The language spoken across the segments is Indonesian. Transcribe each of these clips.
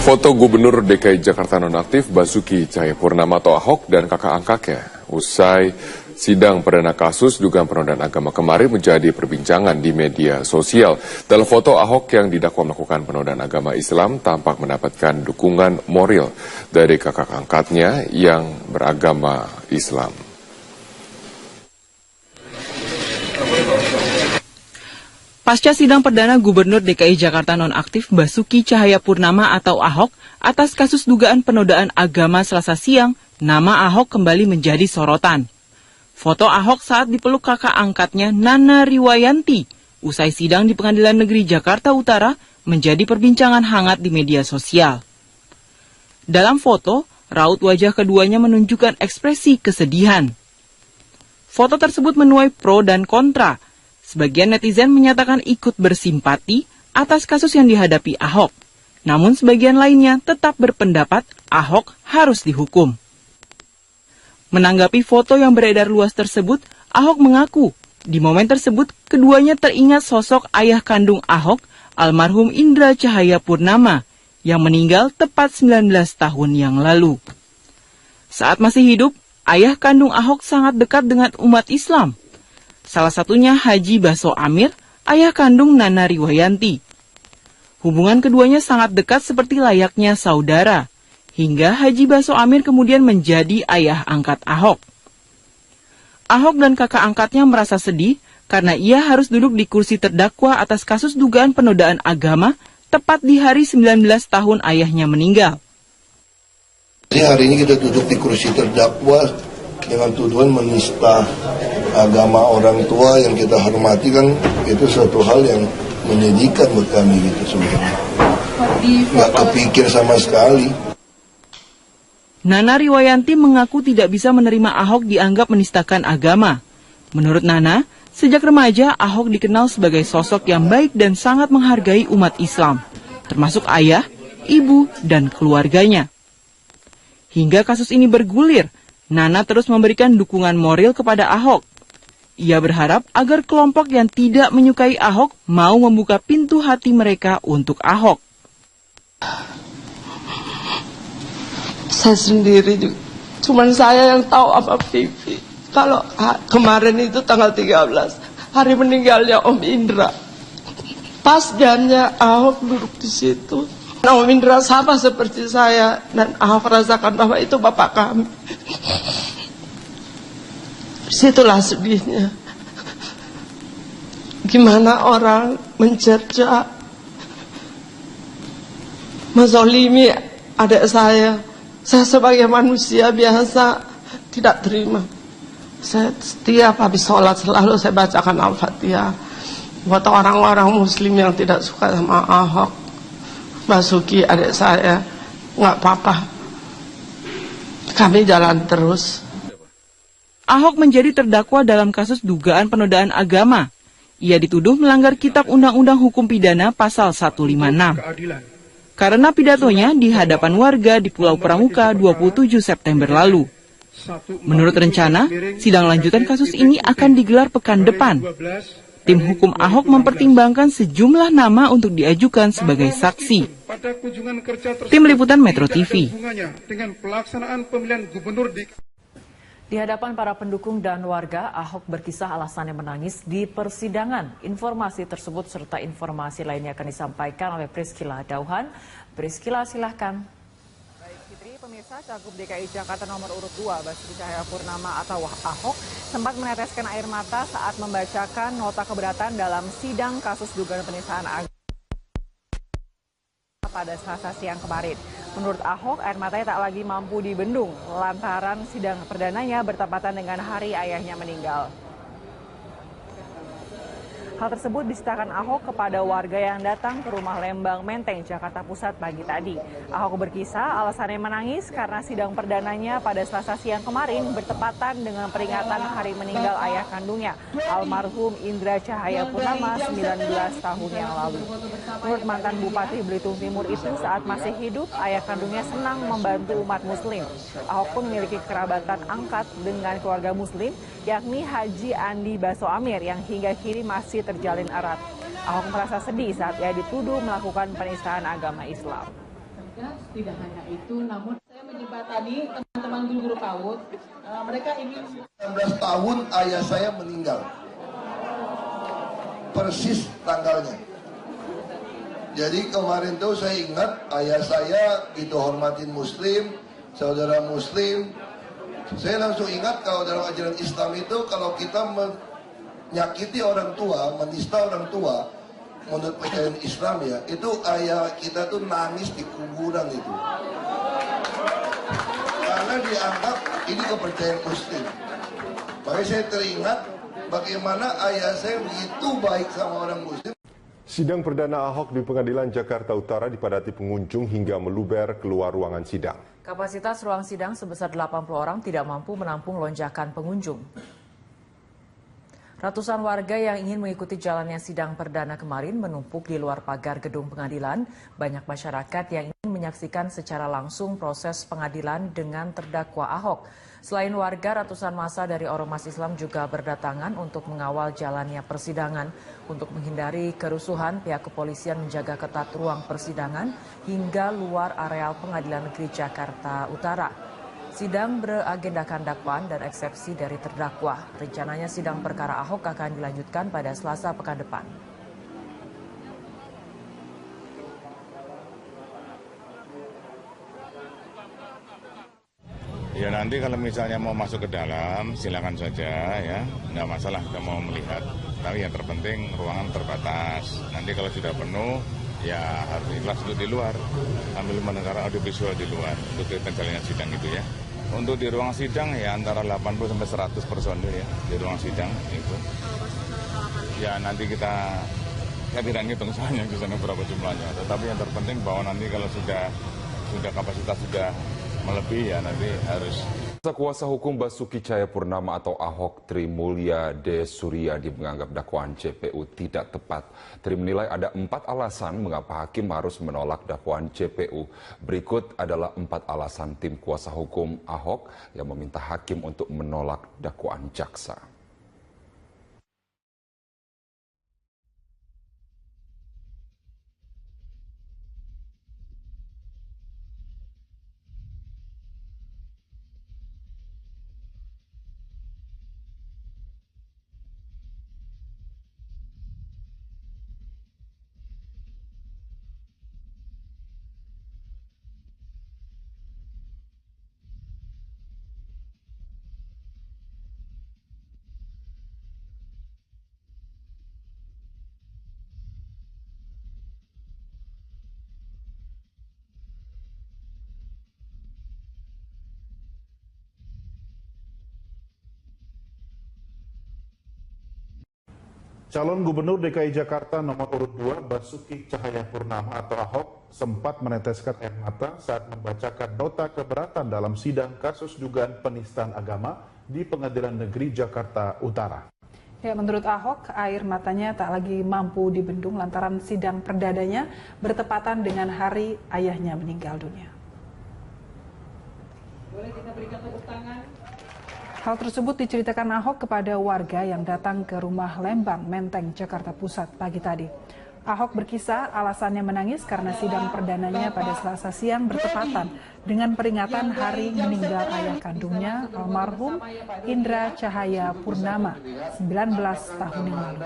Foto Gubernur DKI Jakarta nonaktif Basuki Cahayapurnama atau Ahok dan kakak angkatnya usai sidang perdana kasus dugaan penodaan agama kemarin menjadi perbincangan di media sosial. Dalam foto, Ahok yang didakwa melakukan penodaan agama Islam tampak mendapatkan dukungan moral dari kakak angkatnya yang beragama Islam. Pasca sidang perdana Gubernur DKI Jakarta nonaktif Basuki Cahayapurnama atau Ahok atas kasus dugaan penodaan agama Selasa siang, nama Ahok kembali menjadi sorotan. Foto Ahok saat dipeluk kakak angkatnya Nana Riwayanti usai sidang di Pengadilan Negeri Jakarta Utara menjadi perbincangan hangat di media sosial. Dalam foto, raut wajah keduanya menunjukkan ekspresi kesedihan. Foto tersebut menuai pro dan kontra. Sebagian netizen menyatakan ikut bersimpati atas kasus yang dihadapi Ahok. Namun sebagian lainnya tetap berpendapat Ahok harus dihukum. Menanggapi foto yang beredar luas tersebut, Ahok mengaku di momen tersebut keduanya teringat sosok ayah kandung Ahok, almarhum Indra Cahayapurnama, yang meninggal tepat 19 tahun yang lalu. Saat masih hidup, ayah kandung Ahok sangat dekat dengan umat Islam. Salah satunya Haji Baso Amir, ayah kandung Nana Riwayanti. Hubungan keduanya sangat dekat seperti layaknya saudara, hingga Haji Baso Amir kemudian menjadi ayah angkat Ahok. Ahok dan kakak angkatnya merasa sedih karena ia harus duduk di kursi terdakwa atas kasus dugaan penodaan agama tepat di hari 19 tahun ayahnya meninggal. Hari ini kita duduk di kursi terdakwa dengan tuduhan menista agama orang tua yang kita hormati, kan itu suatu hal yang menyedihkan buat kami gitu sebenarnya. Nggak kepikir sama sekali. Nana Riwayanti mengaku tidak bisa menerima Ahok dianggap menistakan agama. Menurut Nana, sejak remaja Ahok dikenal sebagai sosok yang baik dan sangat menghargai umat Islam, termasuk ayah, ibu, dan keluarganya. Hingga kasus ini bergulir, Nana terus memberikan dukungan moral kepada Ahok. Ia berharap agar kelompok yang tidak menyukai Ahok mau membuka pintu hati mereka untuk Ahok. Saya sendiri juga, cuman saya yang tahu apa Vivi. Kalau kemarin itu tanggal 13, hari meninggalnya Om Indra. Pas jamnya Ahok duduk di situ. Om Indra sama seperti saya dan Ahok rasakan bahwa itu bapak kami. Situlah sedihnya. Gimana orang mencerca, menzolimi adik saya. Saya sebagai manusia biasa tidak terima. Saya setiap habis sholat selalu saya bacakan Al-Fatihah. Buat orang-orang muslim yang tidak suka sama Ahok, Basuki adik saya, nggak apa-apa. Kami jalan terus. Ahok menjadi terdakwa dalam kasus dugaan penodaan agama. Ia dituduh melanggar Kitab Undang-Undang Hukum Pidana Pasal 156. Karena pidatonya di hadapan warga di Pulau Pramuka 27 September lalu. Menurut rencana, sidang lanjutan kasus ini akan digelar pekan depan. Tim hukum Ahok mempertimbangkan sejumlah nama untuk diajukan sebagai saksi. Tim Liputan Metro TV. Di hadapan para pendukung dan warga, Ahok berkisah alasannya menangis di persidangan. Informasi tersebut serta informasi lainnya akan disampaikan oleh Priscila Dauhan. Priscila, silahkan. Baik, Fitri, pemirsa, Cagup DKI Jakarta nomor urut 2, Basuki Cahayapurnama atau Ahok, sempat meneteskan air mata saat membacakan nota keberatan dalam sidang kasus dugaan penistaan agama pada Selasa siang kemarin. Menurut Ahok, air matanya tak lagi mampu dibendung lantaran sidang perdananya bertepatan dengan hari ayahnya meninggal. Hal tersebut diceritakan Ahok kepada warga yang datang ke rumah Lembang Menteng, Jakarta Pusat pagi tadi. Ahok berkisah alasannya menangis karena sidang perdananya pada Selasa siang kemarin bertepatan dengan peringatan hari meninggal ayah kandungnya, almarhum Indra Cahayapurnama 19 tahun yang lalu. Menurut mantan Bupati Belitung Timur itu, saat masih hidup, ayah kandungnya senang membantu umat muslim. Ahok pun memiliki kerabatan angkat dengan keluarga muslim, yakni Haji Andi Baso Amir yang hingga kini masih terjalin erat. Ahok merasa sedih saat ia dituduh melakukan penistaan agama Islam. Tidak hanya itu, namun saya menjembatani teman-teman guru-guru PAUD, mereka ingin 19 tahun ayah saya meninggal. Persis tanggalnya. Jadi kemarin tuh saya ingat ayah saya gitu hormatin muslim, saudara muslim. Saya langsung ingat kalau dalam ajaran Islam itu kalau kita menyakiti orang tua, menista orang tua, menurut ajaran Islam ya, itu ayah kita tuh nangis di kuburan itu. Karena dianggap ini kepercayaan muslim. Makanya saya teringat bagaimana ayah saya begitu baik sama orang muslim. Sidang perdana Ahok di Pengadilan Jakarta Utara dipadati pengunjung hingga meluber keluar ruangan sidang. Kapasitas ruang sidang sebesar 80 orang tidak mampu menampung lonjakan pengunjung. Ratusan warga yang ingin mengikuti jalannya sidang perdana kemarin menumpuk di luar pagar gedung pengadilan. Banyak masyarakat yang ingin menyaksikan secara langsung proses pengadilan dengan terdakwa Ahok. Selain warga, ratusan massa dari Ormas Islam juga berdatangan untuk mengawal jalannya persidangan. Untuk menghindari kerusuhan, pihak kepolisian menjaga ketat ruang persidangan hingga luar areal Pengadilan Negeri Jakarta Utara. Sidang beragendakan dakwaan dan eksepsi dari terdakwa. Rencananya sidang perkara Ahok akan dilanjutkan pada Selasa pekan depan. Ya nanti kalau misalnya mau masuk ke dalam silakan saja ya, nggak masalah kita mau melihat. Tapi yang terpenting ruangan terbatas. Nanti kalau sudah penuh ya harus ikhlas untuk di luar, sambil mendengar audiovisual di luar untuk penjalanan sidang itu ya. Untuk di ruang sidang ya antara 80 sampai 100 personil ya di ruang sidang itu. Ya nanti saya tidak ngitung soalnya di sana berapa jumlahnya. Tetapi yang terpenting bahwa nanti kalau sudah kapasitas sudah melebihi ya nanti harus. Kuasa hukum Basuki Cahayapurnama atau Ahok Tri Mulya D. Suryadi menganggap dakwaan JPU tidak tepat. Tri menilai ada 4 alasan mengapa hakim harus menolak dakwaan JPU. Berikut adalah 4 alasan tim kuasa hukum Ahok yang meminta hakim untuk menolak dakwaan jaksa. Calon Gubernur DKI Jakarta nomor urut 2 Basuki Cahayapurnama atau Ahok sempat meneteskan air mata saat membacakan nota keberatan dalam sidang kasus dugaan penistaan agama di Pengadilan Negeri Jakarta Utara. Ya, menurut Ahok, air matanya tak lagi mampu dibendung lantaran sidang perdananya bertepatan dengan hari ayahnya meninggal dunia. boleh kita berikan tepuk tangan. Hal tersebut diceritakan Ahok kepada warga yang datang ke rumah Lembang, Menteng, Jakarta Pusat pagi tadi. Ahok berkisah alasannya menangis karena sidang perdananya pada Selasa siang bertepatan dengan peringatan hari meninggal ayah kandungnya, almarhum Indra Cahayapurnama, 19 tahun yang lalu.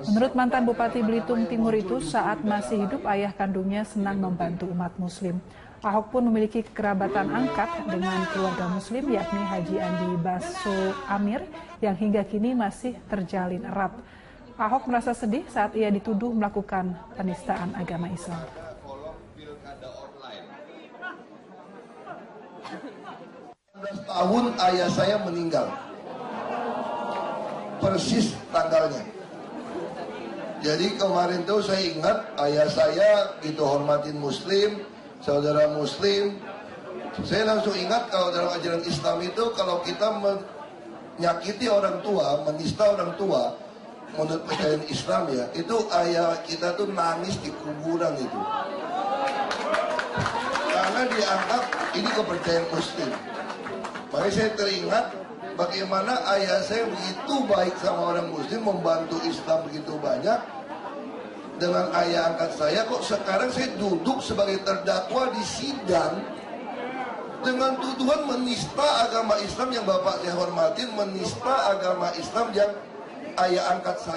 Menurut mantan Bupati Belitung Timur itu, saat masih hidup ayah kandungnya senang membantu umat muslim. Ahok pun memiliki kerabatan angkat dengan keluarga muslim yakni Haji Andi Baso Amir yang hingga kini masih terjalin erat. Ahok merasa sedih saat ia dituduh melakukan penistaan agama Islam. Tahun ayah saya meninggal, persis tanggalnya. Jadi kemarin tuh saya ingat ayah saya gitu hormatin muslim, saudara muslim. Saya langsung ingat kalau dalam ajaran Islam itu kalau kita menyakiti orang tua, menista orang tua, menurut ajaran Islam ya, itu ayah kita tuh nangis di kuburan itu. Karena dianggap ini kepercayaan muslim. Makanya saya teringat bagaimana ayah saya begitu baik sama orang muslim, membantu Islam begitu banyak. dengan ayah angkat saya, kok sekarang saya duduk sebagai terdakwa di sidang dengan tuduhan menista agama Islam yang Bapak saya hormatin, menista agama Islam yang ayah angkat saya.